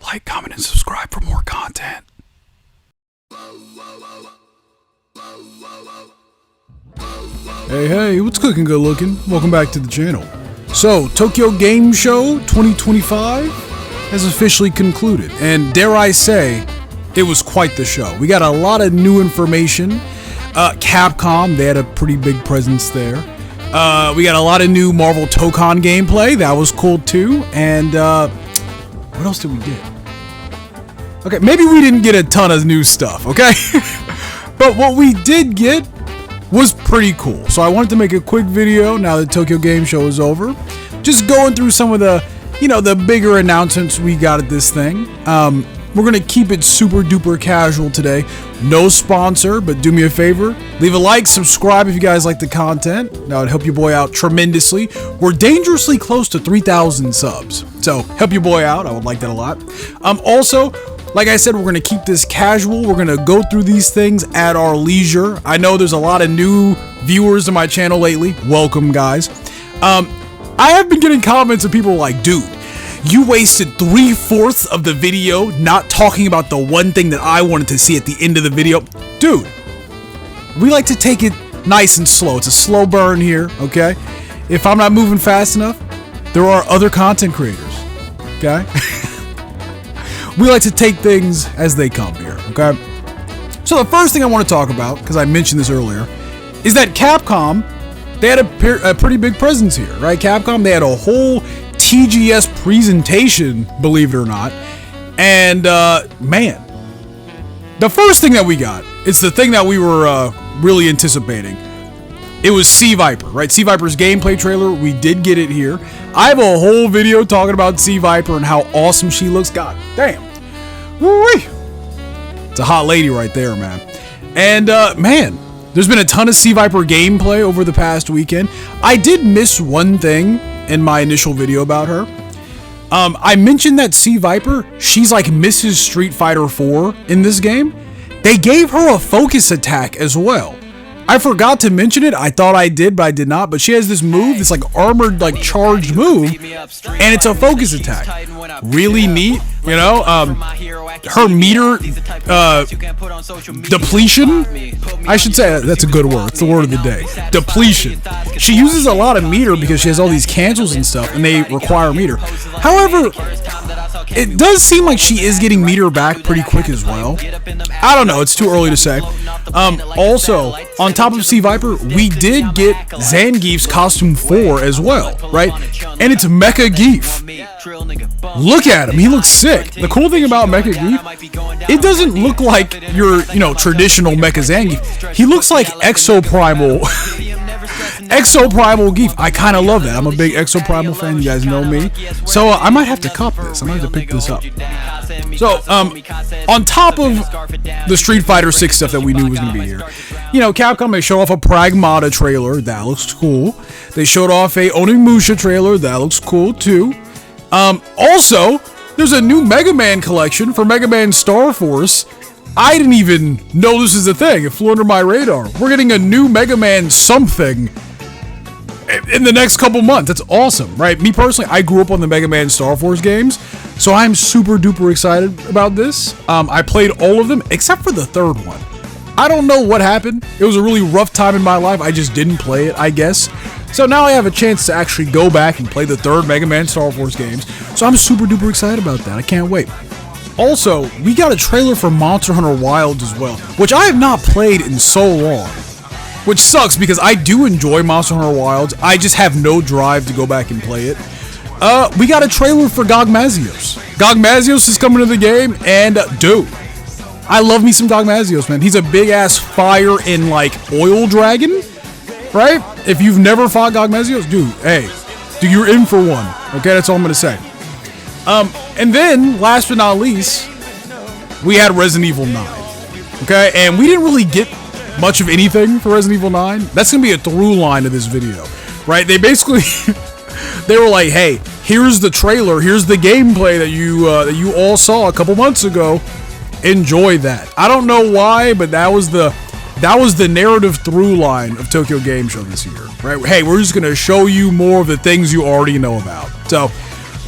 Like, comment, and subscribe for more content. Hey, what's cooking, good looking? Welcome back to the channel. So, Tokyo Game Show 2025 has officially concluded, and dare I say, it was quite the show. We got a lot of new information. Capcom, they had a pretty big presence there. We got a lot of new Marvel Tokon gameplay. That was cool too. And what else did we get? Okay, maybe we didn't get a ton of new stuff, okay? But what we did get was pretty cool. So I wanted to make a quick video now that Tokyo Game Show is over. Just going through some of the, the bigger announcements we got at this thing. We're going to keep it super duper casual today. No sponsor, but do me a favor. Leave a like, subscribe if you guys like the content. That would help your boy out tremendously. We're dangerously close to 3,000 subs. So help your boy out. I would like that a lot. Also, like I said, we're going to keep this casual. We're going to go through these things at our leisure. I know there's a lot of new viewers to my channel lately. Welcome, guys. I have been getting comments of people like, dude, you wasted 3/4 of the video not talking about the one thing that I wanted to see at the end of the video. Dude, we like to take it nice and slow. It's a slow burn here, okay? If I'm not moving fast enough, there are other content creators, okay? We like to take things as they come here, okay? So the first thing I want to talk about, because I mentioned this earlier, is that Capcom, they had a pretty big presence here, right? Capcom, they had a whole TGS presentation, believe it or not. And, man, the first thing that we got, it's the thing that we were really anticipating. It was Sea Viper, right? Sea Viper's gameplay trailer. We did get it here. I have a whole video talking about Sea Viper and how awesome she looks. God damn. Woo-wee. It's a hot lady right there, man. And, man, there's been a ton of Sea Viper gameplay over the past weekend. I did miss one thing in my initial video about her. I mentioned that Sea Viper, she's like Mrs. Street Fighter 4 in this game. They gave her a focus attack as well. I forgot to mention it. I thought I did, but I did not. But she has this move, this like armored, like charged move, and it's a focus attack. Really neat, her meter depletion. I should say that's a good word. It's the word of the day. Depletion. She uses a lot of meter because she has all these cancels and stuff, and they require meter. However, it does seem like she is getting meter back pretty quick as well. I don't know. It's too early to say. Also, on top of Sea Viper, we did get Zangief's costume 4 as well, right? And it's Mecha Geef. Look at him. He looks sick. The cool thing about Mecha Geef, it doesn't look like your, traditional Mecha Zangief. He looks like Exoprimal. Exoprimal Geef. I kind of love that. I'm a big Exoprimal fan. You guys know me. So I might have to cop this. I might have to pick this up. So, on top of the Street Fighter 6 stuff that we knew was going to be here, Capcom, they show off a Pragmata trailer. That looks cool. They showed off a Onimusha trailer. That looks cool, too. Also, there's a new Mega Man collection for Mega Man Star Force. I didn't even know this is a thing. It flew under my radar. We're getting a new Mega Man something in the next couple months. That's awesome, right? Me personally, I grew up on the Mega Man Star Force games, so I'm super duper excited about this. I played all of them except for the third one. I don't know what happened. It was a really rough time in my life. I just didn't play it, I guess. So now I have a chance to actually go back and play the third Mega Man Star Force games. So I'm super duper excited about that. I can't wait. Also, we got a trailer for Monster Hunter Wilds as well, which I have not played in so long. Which sucks because I do enjoy Monster Hunter Wilds. I just have no drive to go back and play it. We got a trailer for Gogmazios. Gogmazios is coming to the game, and dude, I love me some Gogmazios, man. He's a big ass fire and like oil dragon, right? If you've never fought Gogmazios, dude, you're in for one. Okay, that's all I'm gonna say. And then, last but not least, we had Resident Evil 9. Okay, and we didn't really get much of anything for Resident Evil 9. That's gonna be a through line of this video, right? They basically, they were like, hey, here's the trailer, here's the gameplay that you all saw a couple months ago. Enjoy that. I don't know why, but that was the narrative through line of Tokyo Game Show this year, right? Hey, we're just gonna show you more of the things you already know about. So,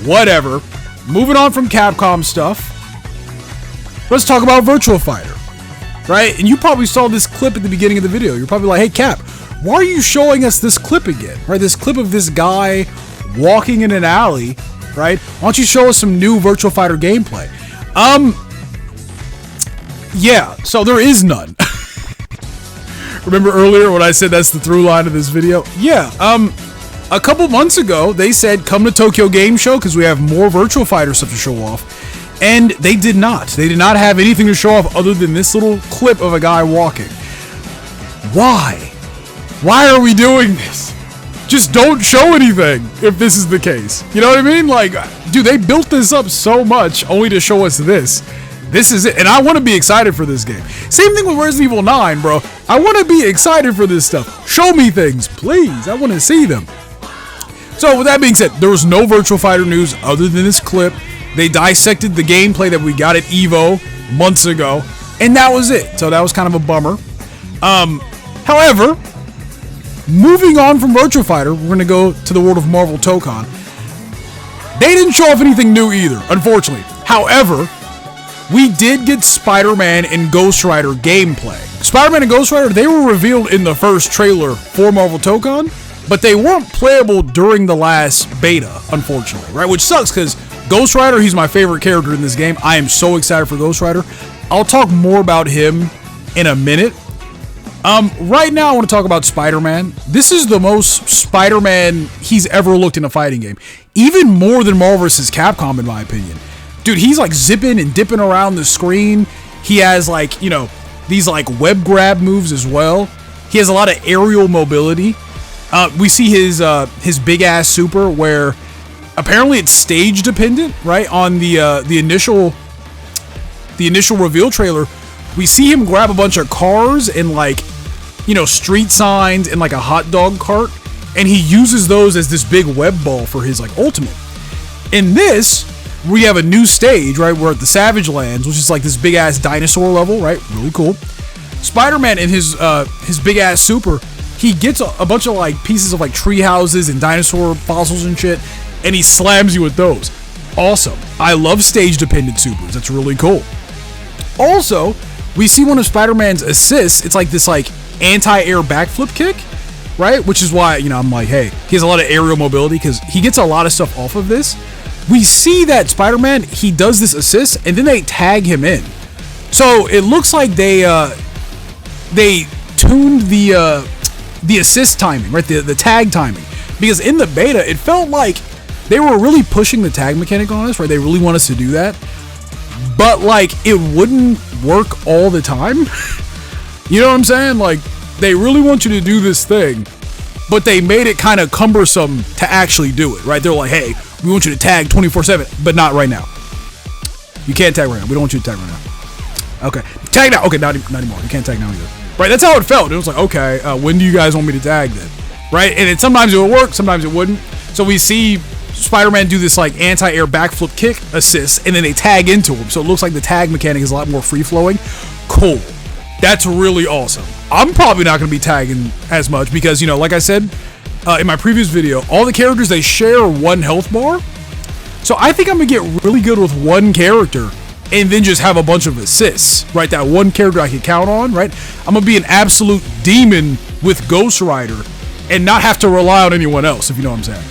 whatever. moving on from Capcom stuff, let's talk about Virtua Fighter, right? And you probably saw this clip at the beginning of the video. You're probably like, hey, Cap, why are you showing us this clip again, right? This clip of this guy walking in an alley, right? Why don't you show us some new Virtua Fighter gameplay? Yeah, so there is none. Remember earlier when I said that's the through line of this video? Yeah, a couple months ago, they said, come to Tokyo Game Show because we have more Virtua Fighter stuff to show off. And they did not. They did not have anything to show off other than this little clip of a guy walking. Why? Why are we doing this? Just don't show anything if this is the case. You know what I mean? Like, dude, they built this up so much only to show us this. This is it. And I want to be excited for this game. Same thing with Resident Evil 9, bro. I want to be excited for this stuff. Show me things, please. I want to see them. So, with that being said, there was no Virtua Fighter news other than this clip. They dissected the gameplay that we got at EVO months ago, and that was it. So, that was kind of a bummer. However, moving on from Virtua Fighter, we're going to go to the world of Marvel Tokon. They didn't show off anything new either, unfortunately. However, we did get Spider-Man and Ghost Rider gameplay. Spider-Man and Ghost Rider, they were revealed in the first trailer for Marvel Tokon, but they weren't playable during the last beta, unfortunately, right? Which sucks, because Ghost Rider, he's my favorite character in this game. I am so excited for Ghost Rider. I'll talk more about him in a minute. Right now, I want to talk about Spider-Man. This is the most Spider-Man he's ever looked in a fighting game. Even more than Marvel vs. Capcom, in my opinion. Dude, he's like zipping and dipping around the screen. He has like, you know, these like web grab moves as well. He has a lot of aerial mobility. We see his big ass super where apparently it's stage dependent, right? On the initial reveal trailer, we see him grab a bunch of cars and like, you know, street signs and like a hot dog cart, and he uses those as this big web ball for his like ultimate. In this, we have a new stage, right? We're at the Savage Lands, which is like this big ass dinosaur level, right? Really cool. Spider-Man in his big ass super, he gets a bunch of like pieces of like tree houses and dinosaur fossils and shit, and he slams you with those. Awesome. I love stage dependent supers. That's really cool. Also, we see one of Spider-Man's assists. It's like this like anti-air backflip kick, right? Which is why, you know, I'm like, hey, he has a lot of aerial mobility because he gets a lot of stuff off of this. We see that Spider-Man, he does this assist, and then they tag him in. So it looks like they tuned the assist timing, right? The tag timing. Because in the beta, it felt like they were really pushing the tag mechanic on us, right? They really want us to do that. But like, it wouldn't work all the time. You know what I'm saying? Like, they really want you to do this thing, but they made it kind of cumbersome to actually do it, right? They're like, hey, we want you to tag 24/7, but not right now. You can't tag right now. We don't want you to tag right now. Okay. Tag now. Okay, not anymore. You can't tag now either. Right, that's how it felt. It was like, okay, when do you guys want me to tag then? Right? And sometimes it would work, sometimes it wouldn't. So we see Spider-Man do this like anti-air backflip kick assist, and then they tag into him. So it looks like the tag mechanic is a lot more free-flowing. Cool. That's really awesome. I'm probably not going to be tagging as much because, you know, like I said in my previous video, all the characters, they share one health bar. So I think I'm going to get really good with one character and then just have a bunch of assists, right? That one character I can count on, right? I'm going to be an absolute demon with Ghost Rider and not have to rely on anyone else, if you know what I'm saying.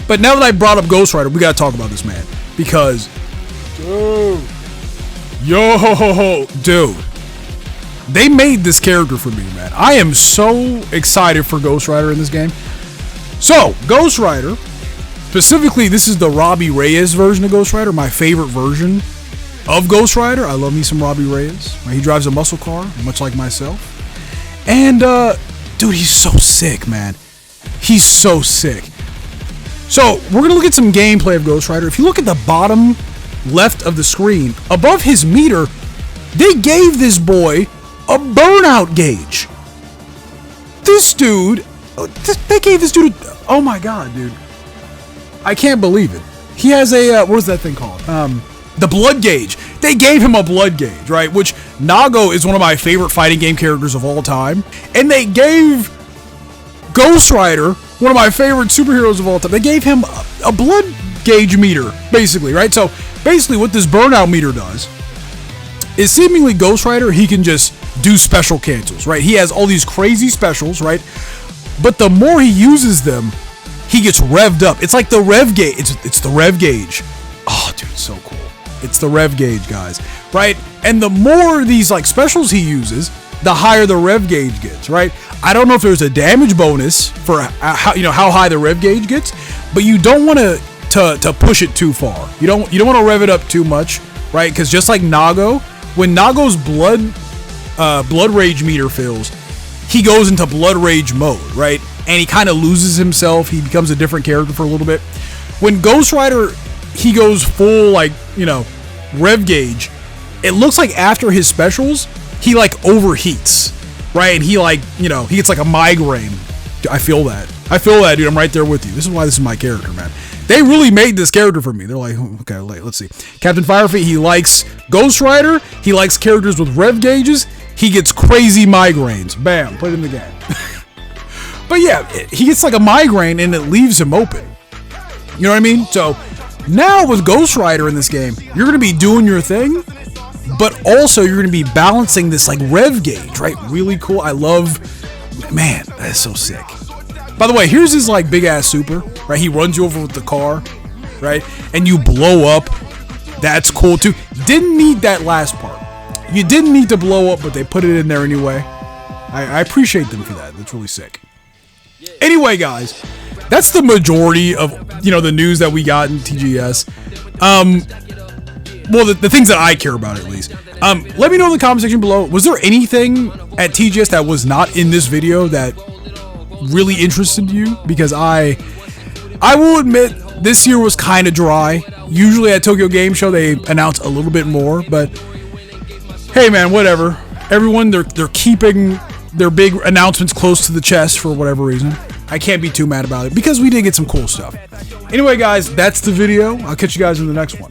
But now that I brought up Ghost Rider, we got to talk about this, man. Because, dude, they made this character for me, man. I am so excited for Ghost Rider in this game. So, Ghost Rider, specifically, this is the Robbie Reyes version of Ghost Rider, my favorite version of Ghost Rider. I love me some Robbie Reyes. Right? He drives a muscle car, much like myself. And, dude, he's so sick, man. He's so sick. So, we're going to look at some gameplay of Ghost Rider. If you look at the bottom left of the screen, above his meter, they gave this boy a burnout gauge. This dude, they gave this dude oh my god, dude. I can't believe it. He has a, what's that thing called? The blood gauge. They gave him a blood gauge, right? Which, Nago is one of my favorite fighting game characters of all time. And they gave Ghost Rider, one of my favorite superheroes of all time, they gave him a blood gauge meter, basically, right? So basically what this burnout meter does is seemingly Ghost Rider, he can just do special cancels, right? He has all these crazy specials, right? But the more he uses them, he gets revved up. It's like the rev gauge. It's the rev gauge. Oh, dude, it's so cool. It's the rev gauge, guys, right? And the more these like specials he uses, the higher the rev gauge gets, right? I don't know if there's a damage bonus for how high the rev gauge gets, but you don't want to push it too far. You don't want to rev it up too much, right? Because just like Nago, when Nago's blood rage meter fills, he goes into blood rage mode, right? And he kind of loses himself. He becomes a different character for a little bit. When Ghost Rider, he goes full like, rev gauge, it looks like after his specials, he like overheats, right? And he like, he gets like a migraine. I feel that, dude. I'm right there with you. This is why this is my character, man. They really made this character for me. They're like, okay, let's see. Captain Firefeet, he likes Ghost Rider. He likes characters with rev gauges. He gets crazy migraines. Bam, put it in the game. But yeah, he gets like a migraine and it leaves him open. You know what I mean? So now with Ghost Rider in this game, you're going to be doing your thing, but also you're going to be balancing this like rev gauge, right? Really cool. I love, man, that's so sick. By the way, here's his like big ass super, right? He runs you over with the car, right? And you blow up. That's cool too. Didn't need that last part. You didn't need to blow up, but they put it in there anyway. I appreciate them for that. That's really sick. Anyway, guys, that's the majority of, the news that we got in TGS. Well, the things that I care about, at least. Let me know in the comment section below. Was there anything at TGS that was not in this video that really interested you? Because I will admit, this year was kind of dry. Usually at Tokyo Game Show, they announce a little bit more, but hey, man, whatever. Everyone, they're keeping their big announcements close to the chest for whatever reason. I can't be too mad about it because we did get some cool stuff. Anyway, guys, that's the video. I'll catch you guys in the next one.